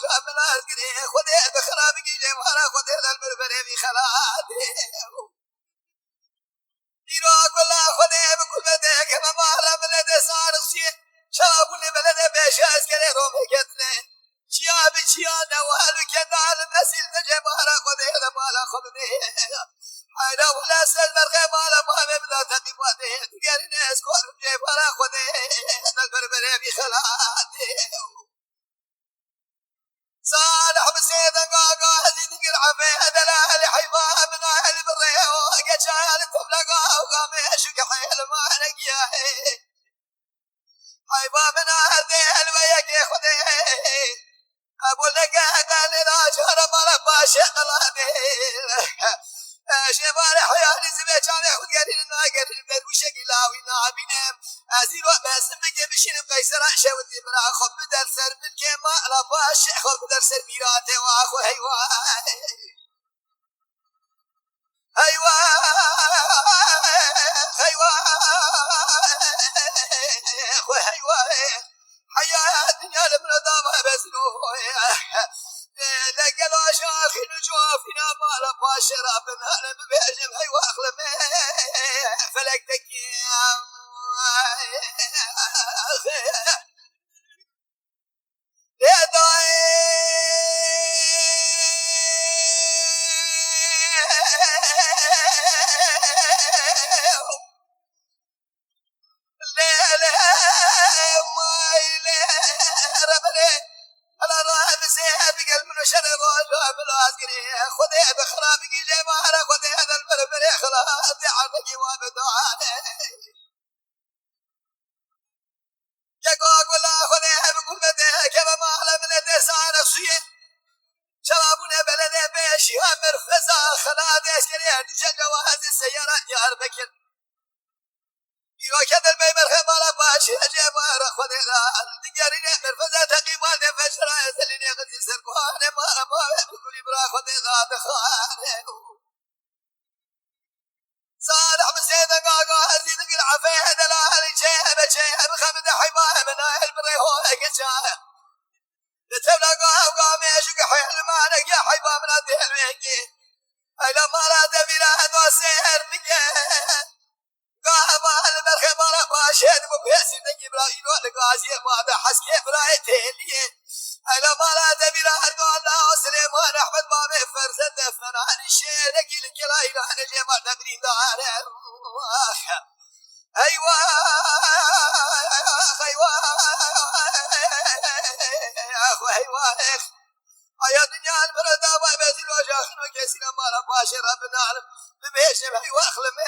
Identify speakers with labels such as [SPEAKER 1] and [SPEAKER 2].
[SPEAKER 1] شاب الأرقني خذي بخرابك جمهرة خذي البربري بخلاده ديرو كل خذي بكل بدك ما مهرة بلد صارخشي شابوني بلد بيش أسكري رومي كتنين شيابي شيانا وهلو كنال مسيل تجمهرة خذي لمالا خذني حيدا ولا سلم الغمالة ما ببدا تبيباتي تقاري ناس كورم جمهرة خذي البربري بخلاده صالح بسيدة قاقا هزيدك العفي هذا لا حيبا من أهل بالريح وقد شايلتهم لقا وقامي أشك حيل ما نقياه حيبا من أهل وياك خذي أبو لقا قال لا جهر مالا باشي قلابي شبار حيالي زبيت على خذ قالين الناقر البروشة قلاوي نابينم أزيرو باسم بقى بشين بقيسر شاودي برا خب بدر سر بالكيما لا باش خب بدر سر ميراته واخو هيوا هيوا هيوا اخو هيوا حياة الدنيا لمرضى بسنو لقلوا شاخين وجوفنا مالا باش ربنا ببيجم هيوا اخلمي فلقتك خذي بخرابك جمارة خذي هذا البربري خلاص عرفك وابدوانه يقول ولا خذي بكل بدك كما ما على من الدسان الصيه شبابنا بلد بيش يامر فزا خلاد اسكري دجا جواز السيارة يا بكر يرو كذا البيبر خمالا باش جمارة خذي دقاري نعمر فزا تقيمان فشرا يسليني غدي سرقوانه ما بقولي برا خذي غاد خانه صالح مسيدة قاقا هزيدك العفي هذا لا هلي شيء بخمد حيباه من اهل بريهو اكجاه لتبلا قاقا ميشك حيل مالك يا حيباه من هذه الويكي ايلا مالا دبيلا هدو سير بيه قاقا البرخي مالا باشد ببيسي نجي براينو لقاسي ماذا حسكي برايته ليه ايلا مالا دبيلا هدو الله سليمان احمد بابي فرزد فنان الشيرك لكلا اله نجيبا نبرين داره ايوه ايوه يا دنيا البردا ما بيزل وجاخن وكيسنا مالا باشر ربنا ببيشم ايوه اخلمي